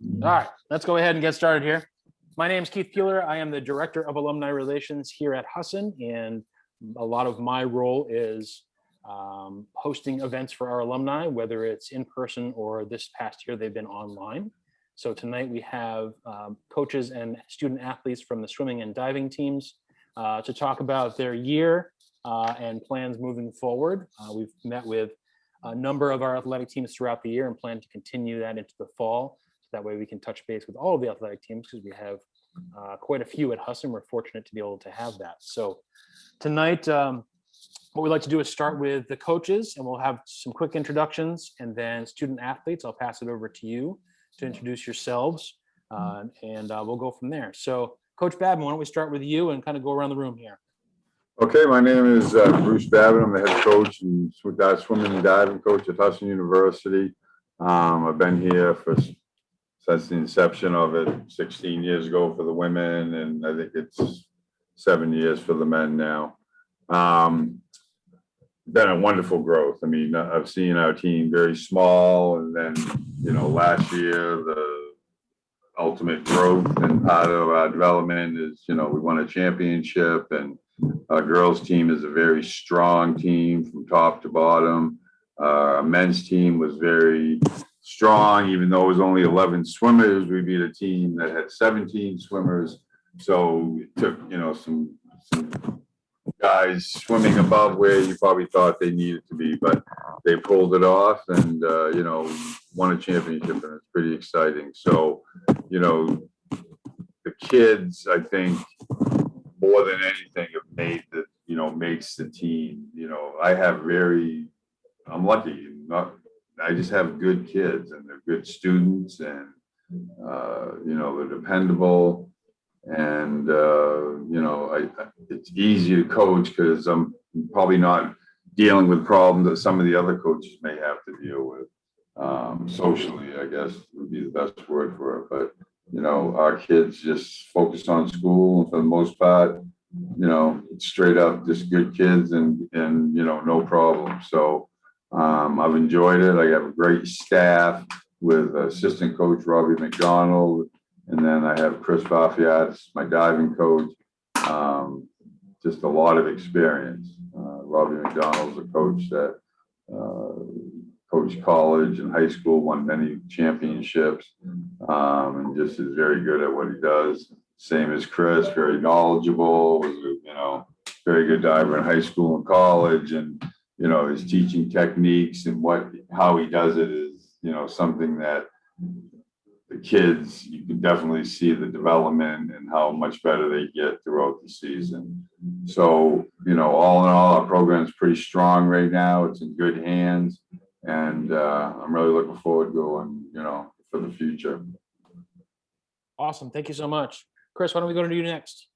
All right, let's go ahead and get started here. My name is Keith Peeler. I am the Director of Alumni Relations here at Husson, and a lot of my role is hosting events for our alumni, whether it's in person or this past year they've been online. So tonight we have coaches and student athletes from the swimming and diving teams to talk about their year and plans moving forward. We've met with a number of our athletic teams throughout the year and plan to continue that into the fall. So that way we can touch base with all of the athletic teams because we have quite a few at Husson. We're fortunate to be able to have that. So tonight, what we'd like to do is start with the coaches, and we'll have some quick introductions, and then student athletes. I'll pass it over to you to introduce yourselves, and we'll go from there. So Coach Babin, why don't we start with you and kind of go around the room here? Okay, my name is Bruce Babin. I'm the head coach and swimming and diving coach at Husson University. I've been here since the inception of it 16 years ago for the women, and I think it's 7 years for the men now. Been a wonderful growth. I mean, I've seen our team very small, and then, last year, the ultimate growth and part of our development is, we won a championship, and our girls team is a very strong team from top to bottom. Our men's team was very strong, even though it was only 11 swimmers. We beat a team that had 17 swimmers. So it took, some guys swimming above where you probably thought they needed to be, but they pulled it off and, won a championship, and it's pretty exciting. So, the kids, I think, more than anything, have made makes the team. I'm lucky. I just have good kids, and they're good students, and, they're dependable. And, it's easy to coach because I'm probably not dealing with problems that some of the other coaches may have to deal with. Socially, I guess would be the best word for it. But, our kids just focus on school, and for the most part, it's straight up just good kids and no problem. So I've enjoyed it. I have a great staff with assistant coach Robbie McDonald, and then I have Chris Vafiades, my diving coach. Just a lot of experience. Robbie McDonald's a coach that coached college and high school, won many championships, and just is very good at what he does. Same as Chris, very knowledgeable, was very good diver in high school and college, and his teaching techniques and how he does it is something that the kids, you can definitely see the development and how much better they get throughout the season. So, all in all, our program is pretty strong right now. It's in good hands, and I'm really looking forward to going, for the future. Awesome. Thank you so much. Chris, why don't we go to you next?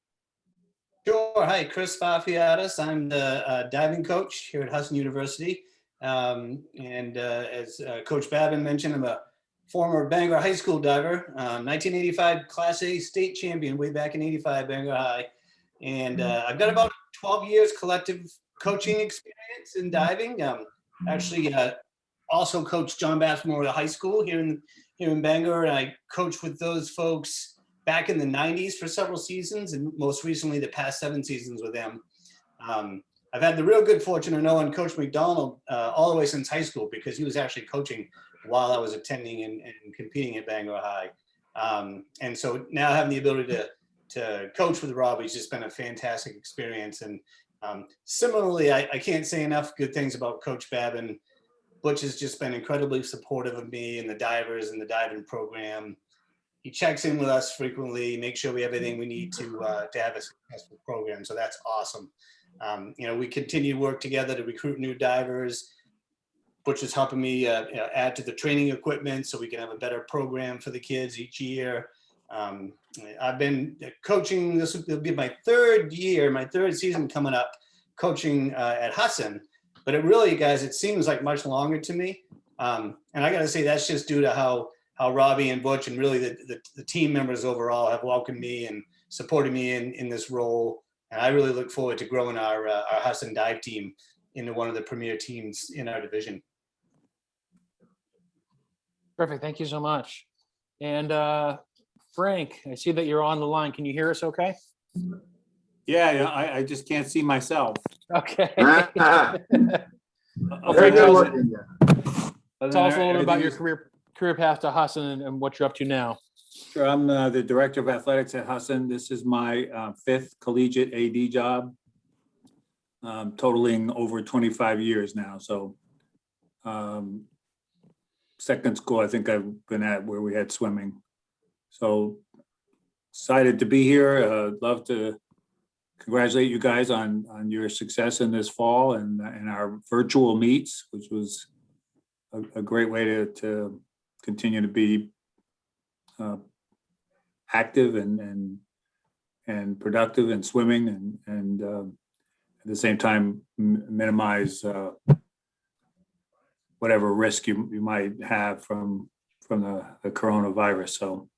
Sure. Hi, Chris Vafiades. I'm the diving coach here at Husson University. As Coach Babin mentioned, I'm a former Bangor High School diver, 1985 Class A state champion way back in 85, Bangor High. And I've got about 12 years collective coaching experience in diving. Actually, also coached John Bass Memorial High School here in Bangor. And I coached with those folks back in the 90s for several seasons, and most recently the past 7 seasons with them. I've had the real good fortune of knowing Coach McDonald all the way since high school, because he was actually coaching while I was attending and competing at Bangor High. And so now having the ability to coach with Robbie's just been a fantastic experience. And similarly, I can't say enough good things about Coach Babin. Butch has just been incredibly supportive of me and the divers and the diving program. He checks in with us frequently, makes sure we have everything we need to have a successful program. So that's awesome. We continue to work together to recruit new divers. Butch is helping me add to the training equipment so we can have a better program for the kids each year. I've been coaching, this will be my 3rd year, my 3rd season coming up, coaching at Husson. But it really, guys, it seems like much longer to me. And I got to say, that's just due to how Robbie and Butch and really the team members overall have welcomed me and supported me in this role. And I really look forward to growing our Husson dive team into one of the premier teams in our division. Perfect. Thank you so much. And Frank, I see that you're on the line. Can you hear us okay? Yeah, I just can't see myself. Okay. Other Frank, than tell us that- a little bit about your everything career path to Husson and what you're up to now. Sure, I'm the Director of Athletics at Husson. This is my fifth collegiate AD job, totaling over 25 years now. So second school I think I've been at where we had swimming. So excited to be here. Love to congratulate you guys on your success in this fall and our virtual meets, which was a great way to continue to be active and productive in swimming and at the same time minimize whatever risk you might have from the coronavirus. So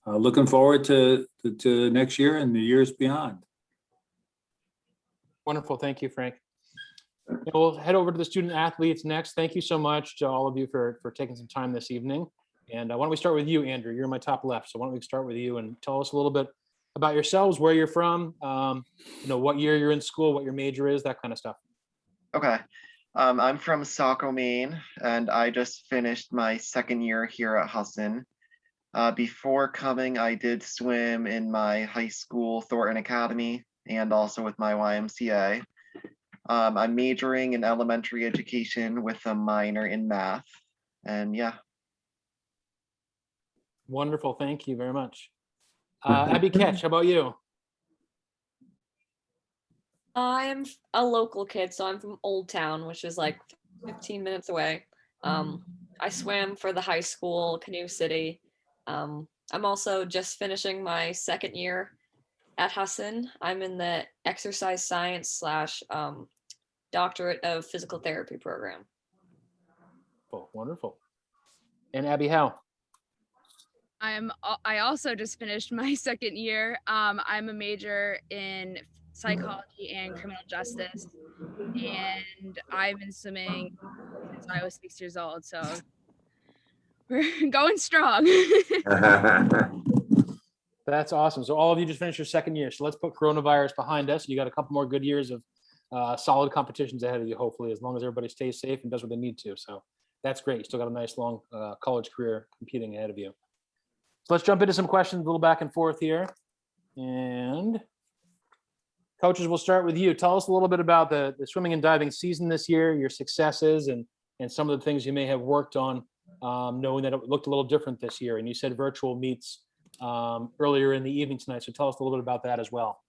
looking forward to next year and the years beyond. Wonderful. Thank you, Frank. We'll head over to the student athletes next. Thank you so much to all of you for taking some time this evening. And why don't we start with you, Andrew? You're in my top left. So why don't we start with you and tell us a little bit about yourselves, where you're from, what year you're in school, what your major is, that kind of stuff. Okay. I'm from Saco, Maine, and I just finished my second year here at Husson. Before coming, I did swim in my high school Thornton Academy and also with my YMCA. I'm majoring in elementary education with a minor in math. And yeah. Wonderful. Thank you very much. Abbie, Ketch, how about you? I'm a local kid, so I'm from Old Town, which is like 15 minutes away. I swam for the high school, Canoe City. I'm also just finishing my second year at Husson. I'm in the exercise science / doctorate of physical therapy program. Oh, wonderful. And Abbie, how? I also just finished my second year. I'm a major in psychology and criminal justice, and I've been swimming since I was 6 years old. So we're going strong. That's awesome. So all of you just finished your second year. So let's put coronavirus behind us. You got a couple more good years of solid competitions ahead of you, hopefully, as long as everybody stays safe and does what they need to. So that's great. You still got a nice long college career competing ahead of you. So let's jump into some questions, a little back and forth here. And coaches, we'll start with you. Tell us a little bit about the swimming and diving season this year, your successes, and some of the things you may have worked on, knowing that it looked a little different this year. And you said virtual meets earlier in the evening tonight. So tell us a little bit about that as well.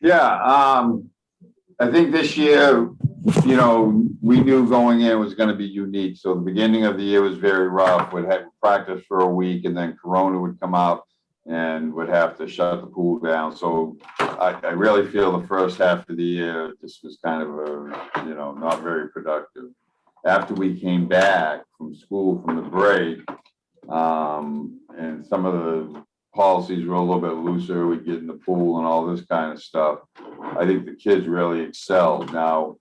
Yeah, I think this year, we knew going in was going to be unique. So the beginning of the year was very rough. We'd have practice for a week, and then Corona would come out and would have to shut the pool down. So I really feel the first half of the year, this was kind of not very productive. After we came back from school from the break, and some of the policies were a little bit looser, we get in the pool and all this kind of stuff, I think the kids really excelled. Now,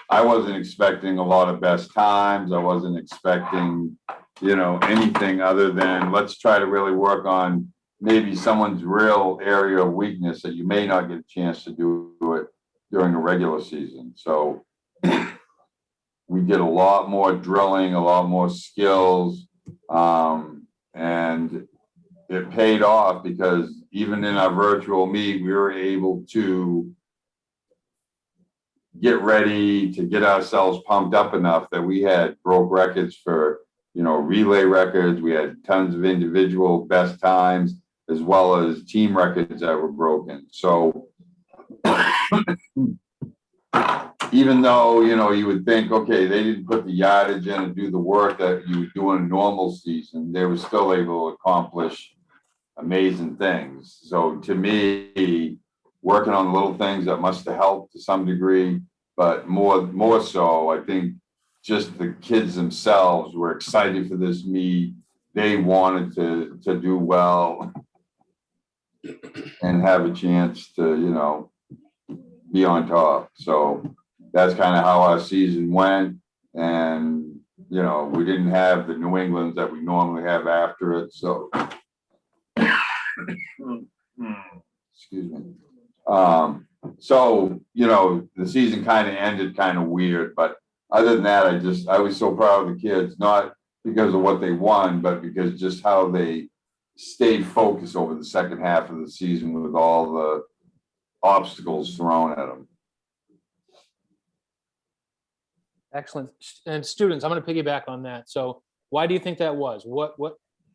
I wasn't expecting a lot of best times. I wasn't expecting, anything other than let's try to really work on maybe someone's real area of weakness that you may not get a chance to do it during the regular season. So we did a lot more drilling, a lot more skills, and it paid off because even in our virtual meet, we were able to get ready to get ourselves pumped up enough that we had broke records for, relay records. We had tons of individual best times as well as team records that were broken. So even though, you would think, okay, they didn't put the yardage in and do the work that you would do in a normal season, they were still able to accomplish amazing things. So to me, working on little things that must have helped to some degree, but more so, I think just the kids themselves were excited for this meet. They wanted to do well and have a chance to, be on top. So that's kind of how our season went. And, you know, we didn't have the New Englands that we normally have after it, so. Excuse me. So, you know, the season kind of ended kind of weird, but other than that, I was so proud of the kids, not because of what they won, but because just how they stayed focused over the second half of the season with all the obstacles thrown at them. Excellent. And students, I'm going to piggyback on that. So why do you think that was? What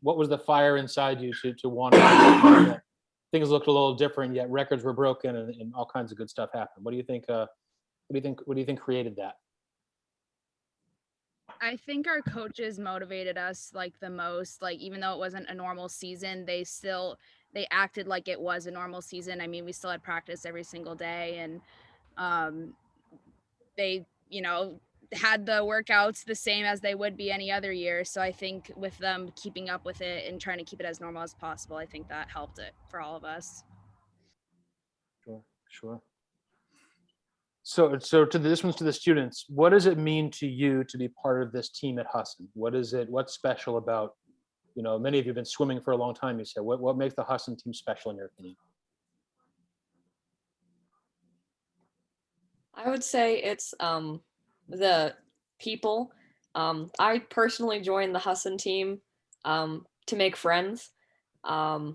was the fire inside you to want to? Things looked a little different, yet records were broken and all kinds of good stuff happened. What do you think? What do you think created that? I think our coaches motivated us like the most. Like, even though it wasn't a normal season, they acted like it was a normal season. I mean, we still had practice every single day, and they, you know, had the workouts the same as they would be any other year. So I think with them keeping up with it and trying to keep it as normal as possible, I think that helped it for all of us. Sure. So this one's to the students. What does it mean to you to be part of this team at Husson? What's special about, you know, many of you have been swimming for a long time, you said. What makes the Husson team special in your opinion? I would say it's the people. I personally joined the Husson team to make friends. I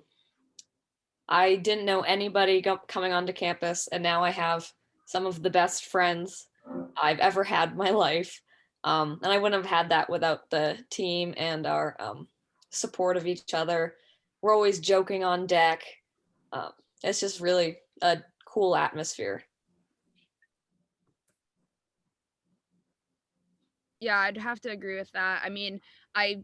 didn't know anybody coming onto campus, and now I have some of the best friends I've ever had in my life. And I wouldn't have had that without the team and our support of each other. We're always joking on deck. It's just really a cool atmosphere. Yeah, I'd have to agree with that. I mean, I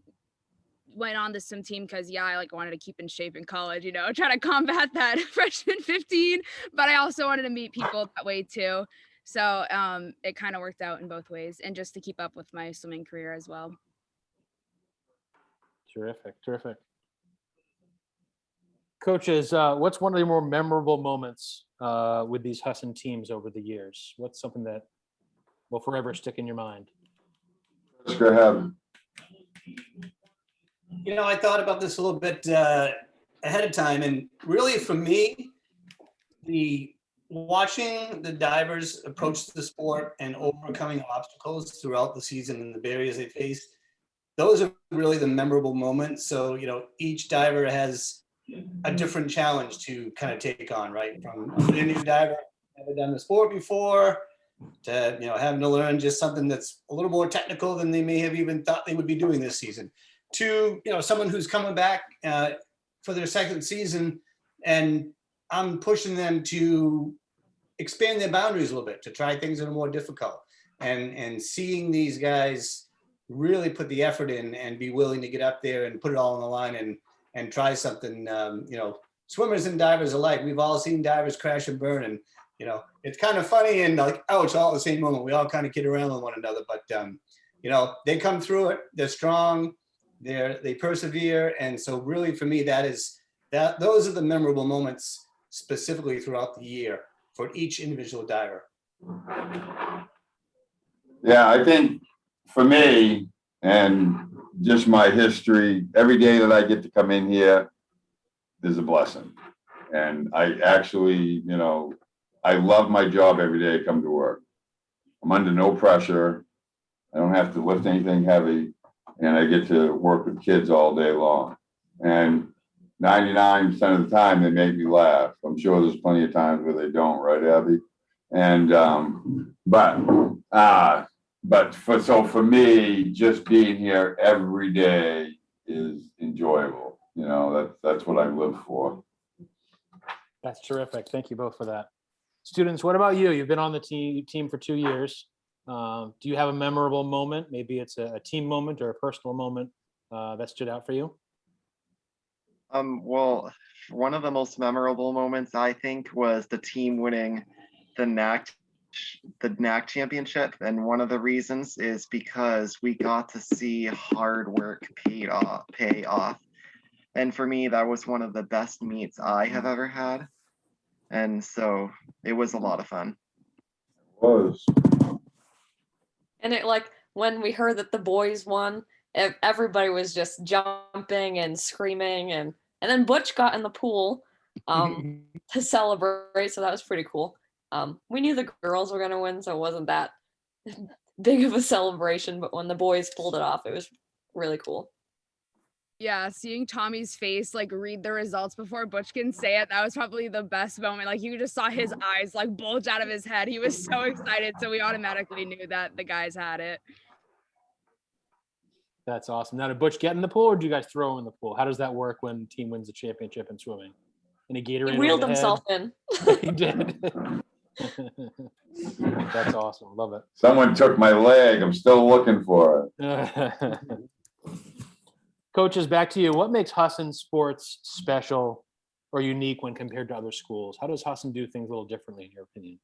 went on the swim team because I like wanted to keep in shape in college, you know, try to combat that freshman 15, but I also wanted to meet people that way too. So it kind of worked out in both ways, and just to keep up with my swimming career as well. Terrific. Coaches, what's one of the more memorable moments with these Husson teams over the years? What's something that will forever stick in your mind? Let's go ahead. You know, I thought about this a little bit ahead of time, and really for me, watching the divers approach the sport and overcoming obstacles throughout the season and the barriers they face, those are really the memorable moments. So, you know, each diver has a different challenge to kind of take on, right? From a new diver, never done the sport before, to, you know, having to learn just something that's a little more technical than they may have even thought they would be doing this season, to, you know, someone who's coming back for their second season, and I'm pushing them to expand their boundaries a little bit, to try things that are more difficult, and seeing these guys really put the effort in and be willing to get up there and put it all on the line and try something. You know, swimmers and divers alike, we've all seen divers crash and burn, and you know, it's kind of funny and like, oh, it's all at the same moment. We all kind of kid around with one another, but you know, they come through it. They're strong. They persevere, and so really for me, those are the memorable moments specifically throughout the year for each individual diver. Yeah, I think for me, and just my history, every day that I get to come in here is a blessing. And I actually, you know, I love my job every day I come to work. I'm under no pressure. I don't have to lift anything heavy, and I get to work with kids all day long. And 99% of the time, they make me laugh. I'm sure there's plenty of times where they don't, right, Abbie? And so for me, just being here every day is enjoyable. You know, that's what I live for. That's terrific. Thank you both for that. Students, what about you? You've been on the team for 2 years. Do you have a memorable moment? Maybe it's a team moment or a personal moment that stood out for you? Well, one of the most memorable moments I think was the team winning the NAC championship, and one of the reasons is because we got to see hard work pay off. And for me, that was one of the best meets I have ever had, and so it was a lot of fun. Was. And it, like, when we heard that the boys won, everybody was just jumping and screaming, and then Butch got in the pool to celebrate, so that was pretty cool. We knew the girls were gonna win, so it wasn't that big of a celebration, but when the boys pulled it off, it was really cool. Yeah, seeing Tommy's face like read the results before Butch can say it, that was probably the best moment. Like you just saw his eyes like bulge out of his head. He was so excited, so we automatically knew that the guys had it. That's awesome. Now, did Butch get in the pool, or do you guys throw him in the pool? How does that work when the team wins the championship in swimming? Any Gatorade He over reeled the himself head? in. He did. That's awesome. Love it. Someone took my leg. I'm still looking for it. Coaches, back to you. What makes Husson sports special or unique when compared to other schools? How does Husson do things a little differently, in your opinion?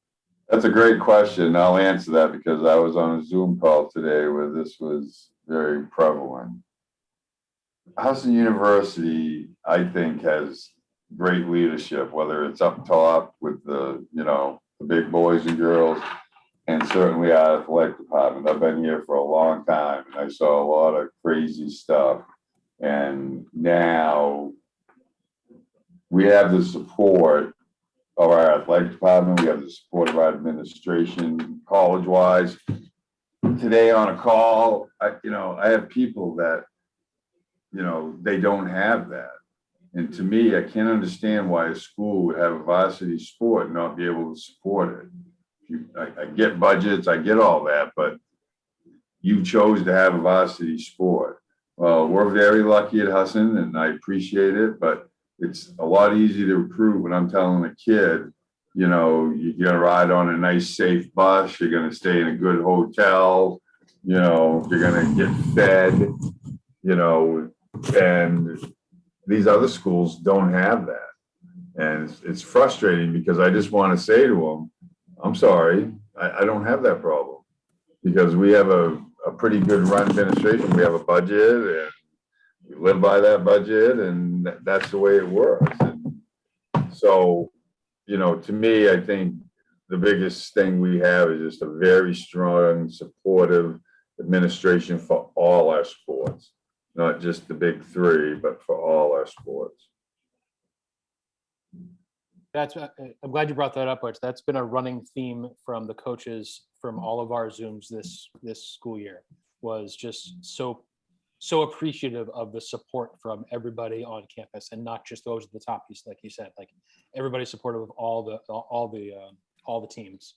That's a great question. I'll answer that because I was on a Zoom call today where this was very prevalent. Husson University, I think, has great leadership, whether it's up top with the big boys and girls, and certainly our athletic department. I've been here for a long time, and I saw a lot of crazy stuff. And now we have the support of our athletic department. We have the support of our administration, college-wise. Today on a call, I have people that, they don't have that. And to me, I can't understand why a school would have a varsity sport and not be able to support it. I get budgets, I get all that, but you chose to have a varsity sport. Well, we're very lucky at Husson, and I appreciate it, but it's a lot easier to recruit when I'm telling a kid, you're going to ride on a nice, safe bus, you're going to stay in a good hotel, you're going to get fed, and these other schools don't have that. And it's frustrating because I just want to say to them, I'm sorry, I don't have that problem, because we have a pretty good run administration. We have a budget and we live by that budget, and that's the way it works. And so, to me, I think the biggest thing we have is just a very strong, supportive administration for all our sports, not just the big three, but for all our sports. I'm glad you brought that up, Butch. That's been a running theme from the coaches from all of our Zooms this school year, was just so appreciative of the support from everybody on campus, and not just those at the top piece, like you said. Like everybody's supportive of all the teams,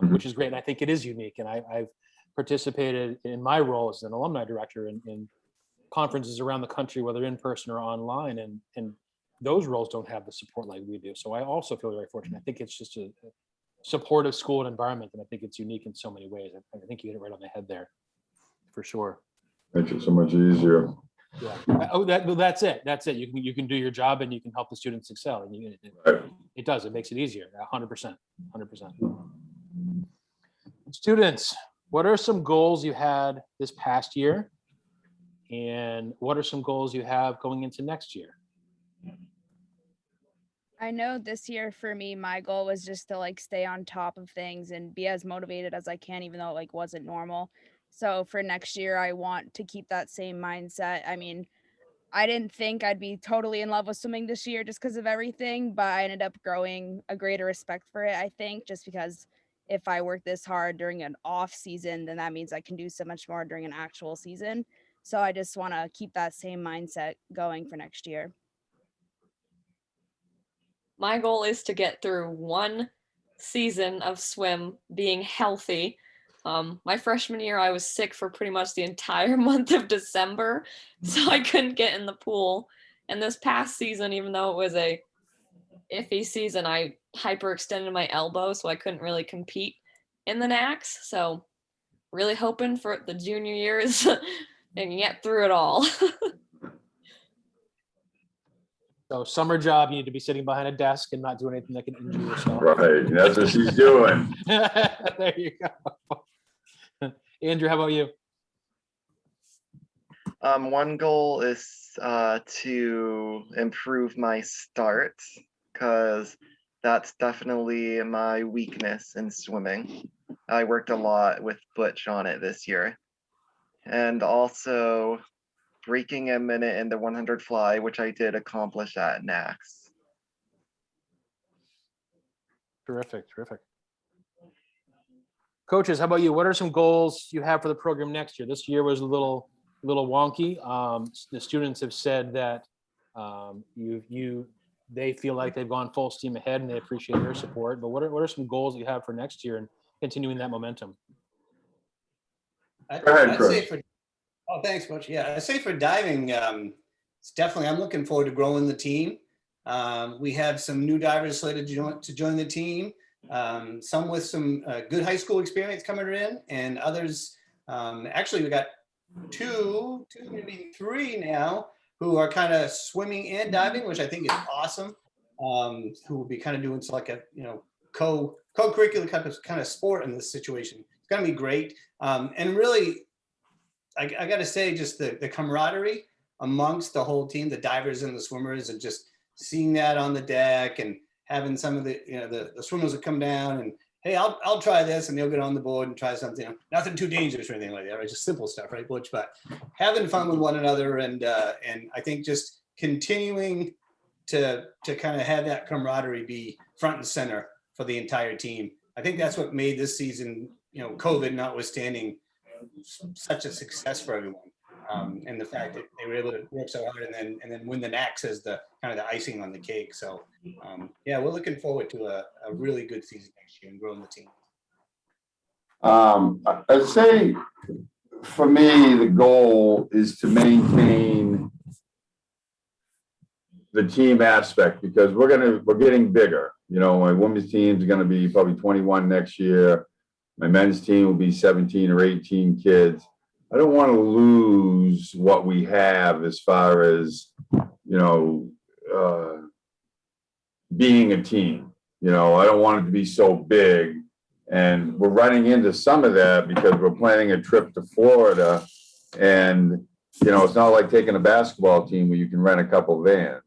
which is great. And I think it is unique. And I've participated in my role as an alumni director in conferences around the country, whether in person or online, and those roles don't have the support like we do. So I also feel very fortunate. I think it's just a supportive school and environment, and I think it's unique in so many ways. I think you hit it right on the head there, for sure. Makes it so much easier. Yeah. That's it. That's it. You can do your job, and you can help the students excel. And it does. It makes it easier. 100%. 100%. Students, what are some goals you had this past year, and what are some goals you have going into next year? I know this year for me, my goal was just to stay on top of things and be as motivated as I can, even though it wasn't normal. So for next year, I want to keep that same mindset. I mean, I didn't think I'd be totally in love with swimming this year just because of everything, but I ended up growing a greater respect for it, I think, just because if I work this hard during an off season, then that means I can do so much more during an actual season. So I just want to keep that same mindset going for next year. My goal is to get through one season of swim being healthy. My freshman year, I was sick for pretty much the entire month of December, so I couldn't get in the pool. And this past season, even though it was a iffy season, I hyperextended my elbow, so I couldn't really compete in the NACs. So really hoping for the junior years and get through it all. So summer job, you need to be sitting behind a desk and not doing anything that can injure yourself. Right, that's what she's doing. There you go. Andrew, how about you? One goal is to improve my start, because that's definitely my weakness in swimming. I worked a lot with Butch on it this year. and also breaking a minute in the 100 fly, which I did accomplish at NAX. Terrific, terrific. Coaches, how about you? What are some goals you have for the program next year? This year was a little wonky. The students have said that they feel like they've gone full steam ahead and they appreciate your support. But what are some goals you have for next year and continuing that momentum? Go ahead, I'd Chris. say for, oh, thanks, Butch. Yeah, I'd say for diving, it's definitely, I'm looking forward to growing the team. We have some new divers slated to join the team. Some with some good high school experience coming in, and others, actually we got two, maybe three now, who are kind of swimming and diving, which I think is awesome. Who will be kind of doing like a, co-curricular kind of sport in this situation. It's gonna be great. And really, I got to say, just the camaraderie amongst the whole team, the divers and the swimmers, and just seeing that on the deck and having some of the, the swimmers that come down and, hey, I'll try this, and they'll get on the board and try something. Nothing too dangerous or anything like that, right? Just simple stuff, right, Butch? But having fun with one another, and I think just continuing to kind of have that camaraderie be front and center for the entire team. I think that's what made this season, COVID notwithstanding, such a success for everyone. And the fact that they were able to work so hard and then win the NAX as the kind of the icing on the cake. So yeah, we're looking forward to a really good season next year and growing the team. I'd say for me, the goal is to maintain the team aspect, because we're getting bigger. My women's team is going to be probably 21 next year. My men's team will be 17 or 18 kids. I don't want to lose what we have as far as, being a team. I don't want it to be so big. And we're running into some of that because we're planning a trip to Florida. And, it's not like taking a basketball team where you can rent a couple vans.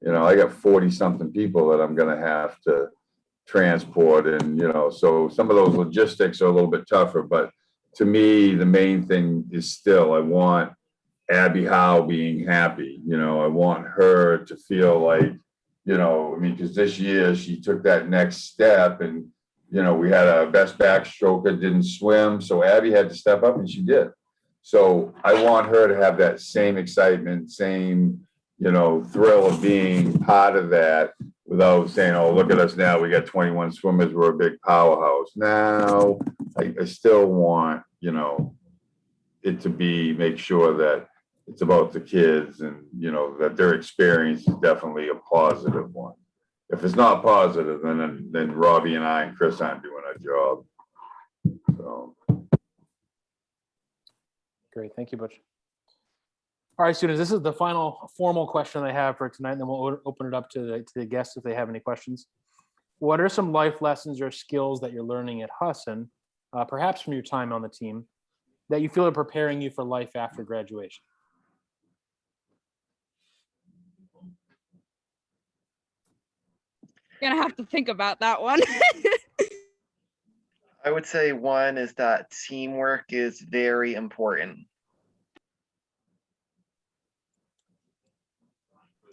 I got 40 something people that I'm going to have to transport. And, so some of those logistics are a little bit tougher, but to me, the main thing is still, I want Abbie Howe being happy. I want her to feel like, because this year she took that next step, and, we had a best backstroker, didn't swim. So Abbie had to step up, and she did. So I want her to have that same excitement, same, thrill of being part of that, without saying, oh, look at us now, we got 21 swimmers, we're a big powerhouse. Now, I still want, it to make sure that it's about the kids, and, that their experience is definitely a positive one. If it's not positive, then Robbie and I and Chris aren't doing our job. So. Great, thank you, Butch. All right, students, this is the final formal question I have for tonight, and then we'll open it up to the guests if they have any questions. What are some life lessons or skills that you're learning at Husson, perhaps from your time on the team, that you feel are preparing you for life after graduation? Gonna have to think about that one. I would say one is that teamwork is very important.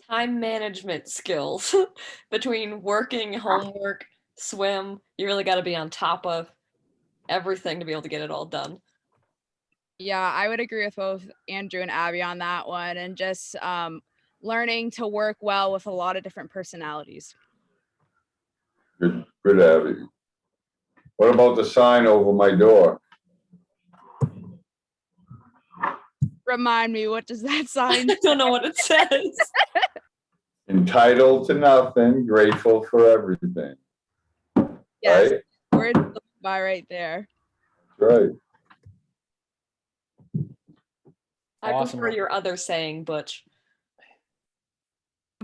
Time management skills between working, homework, swim. You really got to be on top of everything to be able to get it all done. Yeah, I would agree with both Andrew and Abbie on that one, and just learning to work well with a lot of different personalities. Good, Abbie. What about the sign over my door? Remind me, what does that sign? I don't know what it says. Entitled to nothing, grateful for everything. Yes, right? Word to live by right there. Right. I Awesome. prefer your other saying, Butch.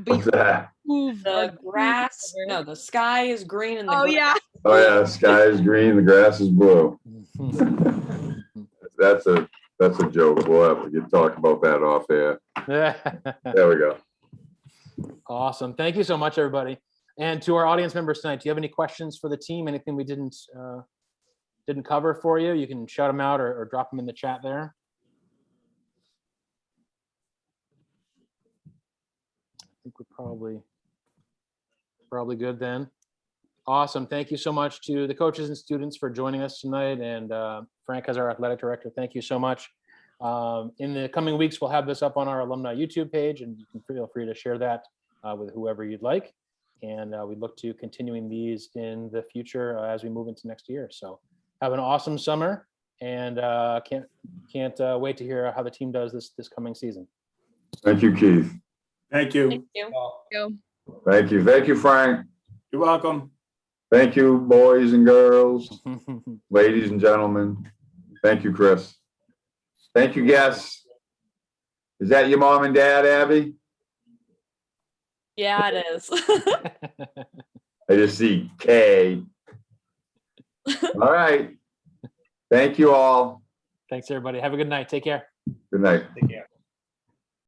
What's that? Move The grass, no, the sky is green and the Oh grass yeah. Oh yeah, sky is green, the grass is blue. That's a joke. We can talk about that off air. There we go. Awesome. Thank you so much, everybody. And to our audience members tonight, do you have any questions for the team? Anything we didn't cover for you? You can shout them out or drop them in the chat there. think we're probably good then. Awesome. Thank you so much to the coaches and students for joining us tonight. And Frank, as our athletic director, thank you so much. In the coming weeks, we'll have this up on our alumni YouTube page, and you can feel free to share that with whoever you'd like. And we look to continuing these in the future as we move into next year. So have an awesome summer, and can't wait to hear how the team does this coming season. Thank you, Keith. Thank you. Thank you. Go. Thank you. Thank you, Frank. You're welcome. Thank you, boys and girls, ladies and gentlemen. Thank you, Chris. Thank you, guests. Is that your mom and dad, Abbie? Yeah, it is. I just see K. All right. Thank you all. Thanks, everybody. Have a good night. Take care. Good night. Take care.